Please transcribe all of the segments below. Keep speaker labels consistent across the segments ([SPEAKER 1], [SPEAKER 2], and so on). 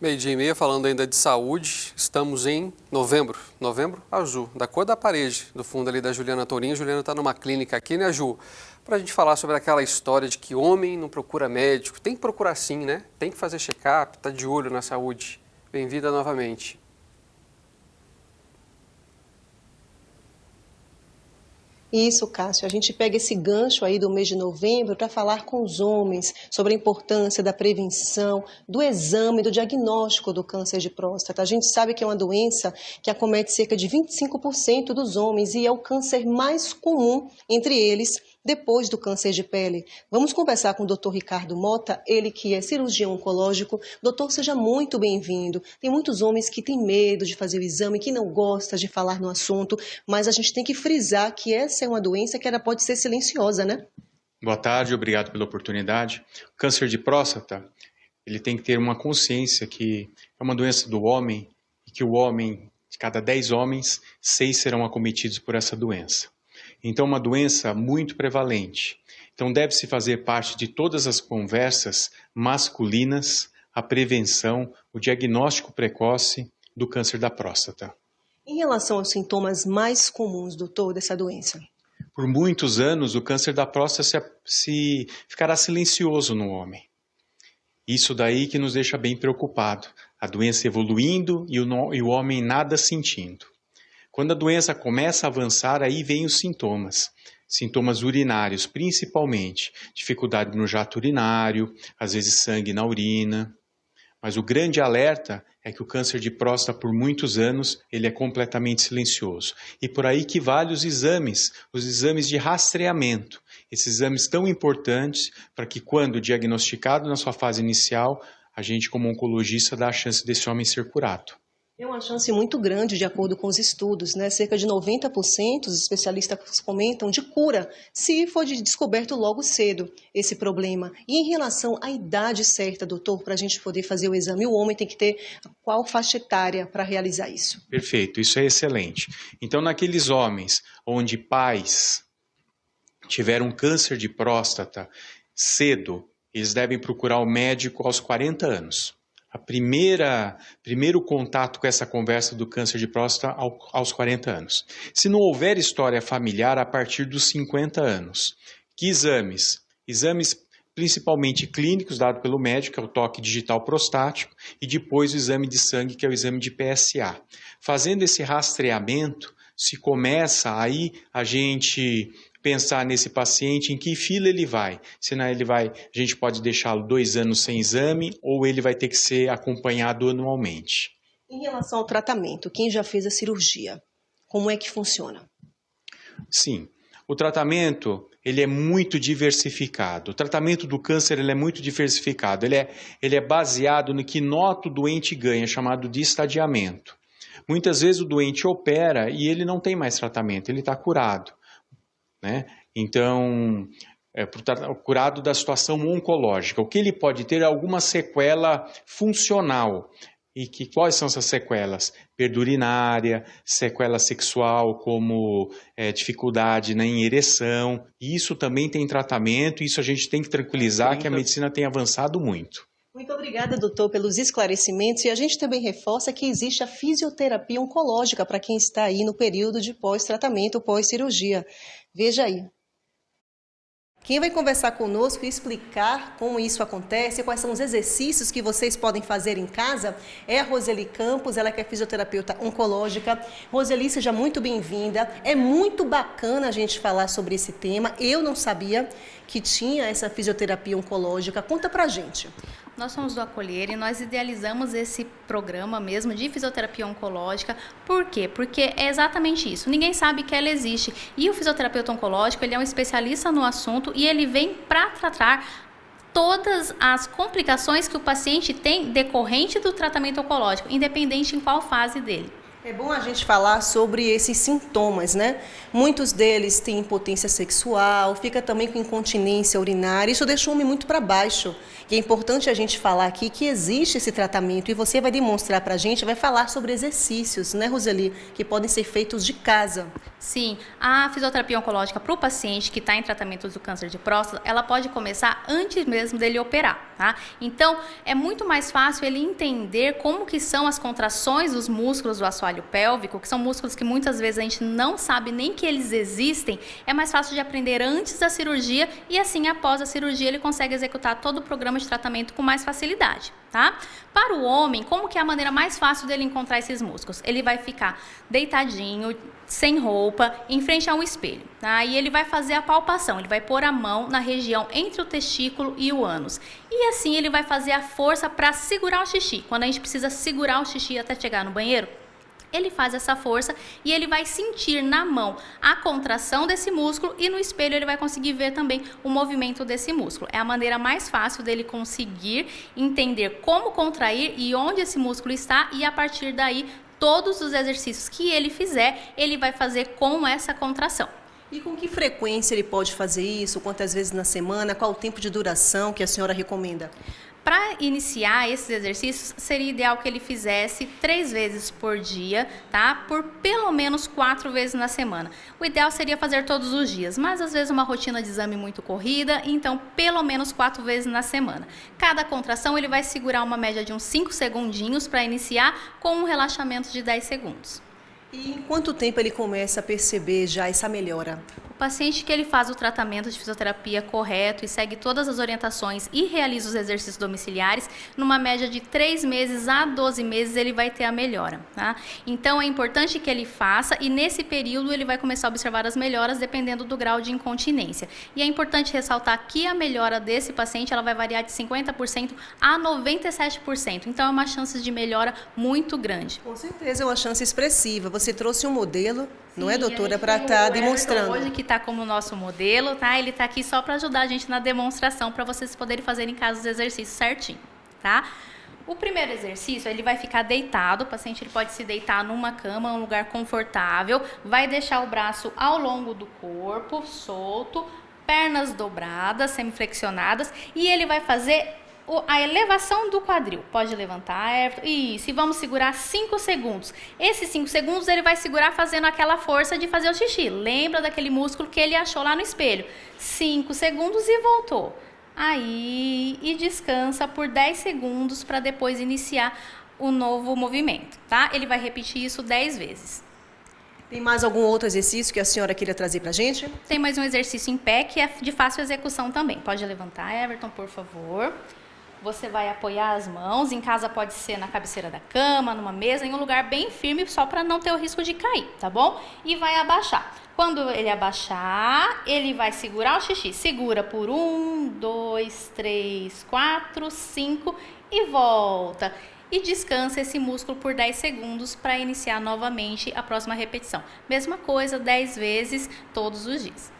[SPEAKER 1] Meio-dia e meia, falando ainda de saúde, estamos em novembro azul, da cor da parede, do fundo ali da Juliana Tourinho. Juliana está numa clínica aqui, né, Ju? Para a gente falar sobre aquela história de que homem não procura médico, tem que procurar sim, né? Tem que fazer check-up, tá de olho na saúde. Bem-vinda novamente.
[SPEAKER 2] Isso, Cássio, a gente pega esse gancho aí do mês de novembro para falar com os homens sobre a importância da prevenção, do exame, do diagnóstico do câncer de próstata. A gente sabe que é uma doença que acomete cerca de 25% dos homens e é o câncer mais comum entre eles, depois do câncer de pele. Vamos conversar com o Dr. Ricardo Mota, ele que é cirurgião oncológico. Doutor, seja muito bem-vindo. Tem muitos homens que têm medo de fazer o exame, que não gostam de falar no assunto, mas a gente tem que frisar que essa é uma doença que ela pode ser silenciosa, né?
[SPEAKER 3] Boa tarde, obrigado pela oportunidade. O câncer de próstata, ele tem que ter uma consciência que é uma doença do homem e que o homem, de cada 10 homens, 6 serão acometidos por essa doença. Então, uma doença muito prevalente. Então, deve-se fazer parte de todas as conversas masculinas a prevenção, o diagnóstico precoce do câncer da próstata.
[SPEAKER 2] Em relação aos sintomas mais comuns, doutor, dessa doença?
[SPEAKER 3] Por muitos anos, o câncer da próstata ficará silencioso no homem. Isso daí que nos deixa bem preocupado. A doença evoluindo e o homem nada sentindo. Quando a doença começa a avançar, aí vem os sintomas. Sintomas urinários, principalmente. Dificuldade no jato urinário, às vezes sangue na urina. Mas o grande alerta é que o câncer de próstata, por muitos anos, ele é completamente silencioso. E por aí que vale os exames de rastreamento. Esses exames tão importantes para que, quando diagnosticado na sua fase inicial, a gente, como oncologista, dá a chance desse homem ser curado.
[SPEAKER 2] É uma chance muito grande, de acordo com os estudos, né? Cerca de 90% os especialistas comentam de cura, se for descoberto logo cedo esse problema. E em relação à idade certa, doutor, para a gente poder fazer o exame, o homem tem que ter qual faixa etária para realizar isso?
[SPEAKER 3] Perfeito, isso é excelente. Então, naqueles homens onde pais tiveram câncer de próstata cedo, eles devem procurar o médico aos 40 anos. Primeiro contato com essa conversa do câncer de próstata aos 40 anos. Se não houver história familiar, a partir dos 50 anos. Que exames? Exames principalmente clínicos, dado pelo médico, que é o toque digital prostático, e depois o exame de sangue, que é o exame de PSA. Fazendo esse rastreamento, se começa aí a gente pensar nesse paciente, em que fila ele vai. Senão a gente pode deixá-lo 2 anos sem exame ou ele vai ter que ser acompanhado anualmente.
[SPEAKER 2] Em relação ao tratamento, quem já fez a cirurgia, como é que funciona?
[SPEAKER 3] Sim, o tratamento ele é muito diversificado. O tratamento do câncer ele é muito diversificado. Ele é baseado no que nota o doente ganha, chamado de estadiamento. Muitas vezes o doente opera e ele não tem mais tratamento, ele está curado. Né? Então, curado da situação oncológica. O que ele pode ter é alguma sequela funcional. E quais são essas sequelas? Perda urinária, sequela sexual como dificuldade em ereção. Isso também tem tratamento, isso a gente tem que tranquilizar que a medicina tem avançado muito.
[SPEAKER 2] Muito obrigada, doutor, pelos esclarecimentos. E a gente também reforça que existe a fisioterapia oncológica para quem está aí no período de pós-tratamento, pós-cirurgia. Veja aí. Quem vai conversar conosco e explicar como isso acontece, quais são os exercícios que vocês podem fazer em casa, é a Roseli Campos, ela que é fisioterapeuta oncológica. Roseli, seja muito bem-vinda. É muito bacana a gente falar sobre esse tema. Eu não sabia que tinha essa fisioterapia oncológica. Conta pra gente.
[SPEAKER 4] Nós somos do Acolher e nós idealizamos esse programa mesmo de fisioterapia oncológica. Por quê? Porque é exatamente isso. Ninguém sabe que ela existe. E o fisioterapeuta oncológico, ele é um especialista no assunto e ele vem para tratar todas as complicações que o paciente tem decorrente do tratamento oncológico, independente em qual fase dele.
[SPEAKER 2] É bom a gente falar sobre esses sintomas, né? Muitos deles têm impotência sexual, fica também com incontinência urinária, isso deixa o homem muito para baixo. E é importante a gente falar aqui que existe esse tratamento e você vai demonstrar para a gente, vai falar sobre exercícios, né, Roseli, que podem ser feitos de casa.
[SPEAKER 4] Sim, a fisioterapia oncológica para o paciente que está em tratamento do câncer de próstata, ela pode começar antes mesmo dele operar, tá? Então, é muito mais fácil ele entender como que são as contrações dos músculos do assoalho pélvico, que são músculos que muitas vezes a gente não sabe nem que eles existem. É mais fácil de aprender antes da cirurgia e assim, após a cirurgia, ele consegue executar todo o programa de tratamento com mais facilidade, tá? Para o homem, como que é a maneira mais fácil dele encontrar esses músculos? Ele vai ficar deitadinho, sem roupa, em frente a um espelho, tá? E ele vai fazer a palpação, ele vai pôr a mão na região entre o testículo e o ânus. E assim ele vai fazer a força para segurar o xixi. Quando a gente precisa segurar o xixi até chegar no banheiro, ele faz essa força e ele vai sentir na mão a contração desse músculo e no espelho ele vai conseguir ver também o movimento desse músculo. É a maneira mais fácil dele conseguir entender como contrair e onde esse músculo está e a partir daí todos os exercícios que ele fizer, ele vai fazer com essa contração.
[SPEAKER 2] E com que frequência ele pode fazer isso? Quantas vezes na semana? Qual o tempo de duração que a senhora recomenda?
[SPEAKER 4] Para iniciar esses exercícios, seria ideal que ele fizesse 3 vezes por dia, tá? Por pelo menos 4 vezes na semana. O ideal seria fazer todos os dias, mas às vezes uma rotina de exame muito corrida, então pelo menos 4 vezes na semana. Cada contração ele vai segurar uma média de uns 5 segundinhos para iniciar com um relaxamento de 10 segundos.
[SPEAKER 2] E em quanto tempo ele começa a perceber já essa melhora?
[SPEAKER 4] O paciente que ele faz o tratamento de fisioterapia correto e segue todas as orientações e realiza os exercícios domiciliares, numa média de 3 meses a 12 meses ele vai ter a melhora, tá? Então é importante que ele faça e nesse período ele vai começar a observar as melhoras dependendo do grau de incontinência. E é importante ressaltar que a melhora desse paciente ela vai variar de 50% a 97%, então é uma chance de melhora muito grande.
[SPEAKER 2] Com certeza é uma chance expressiva. Você trouxe um modelo, não é,
[SPEAKER 4] Sim,
[SPEAKER 2] doutora, para estar demonstrando.
[SPEAKER 4] Hoje que está como nosso modelo, tá? Ele está aqui só para ajudar a gente na demonstração, para vocês poderem fazer em casa os exercícios certinho, tá? O primeiro exercício, ele vai ficar deitado, o paciente ele pode se deitar numa cama, um lugar confortável, vai deixar o braço ao longo do corpo, solto, pernas dobradas, semiflexionadas, e ele vai fazer a elevação do quadril. Pode levantar, Everton. Isso, e vamos segurar 5 segundos. Esses 5 segundos ele vai segurar fazendo aquela força de fazer o xixi. Lembra daquele músculo que ele achou lá no espelho. 5 segundos e voltou. Aí, e descansa por 10 segundos para depois iniciar o novo movimento, tá? Ele vai repetir isso 10 vezes.
[SPEAKER 2] Tem mais algum outro exercício que a senhora queria trazer para a gente?
[SPEAKER 4] Tem mais um exercício em pé que é de fácil execução também. Pode levantar, Everton, por favor. Você vai apoiar as mãos, em casa pode ser na cabeceira da cama, numa mesa, em um lugar bem firme, só para não ter o risco de cair, tá bom? E vai abaixar. Quando ele abaixar, ele vai segurar o xixi. Segura por 1, 2, 3, 4, 5 e volta. E descansa esse músculo por 10 segundos para iniciar novamente a próxima repetição. Mesma coisa, 10 vezes todos os dias.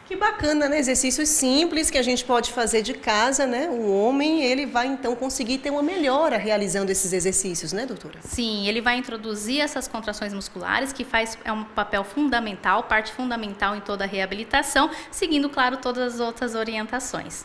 [SPEAKER 2] Que bacana, né? Exercícios simples que a gente pode fazer de casa, né? O homem, ele vai então conseguir ter uma melhora realizando esses exercícios, né, doutora?
[SPEAKER 4] Sim, ele vai introduzir essas contrações musculares, que é um papel fundamental, parte fundamental em toda a reabilitação, seguindo, claro, todas as outras orientações.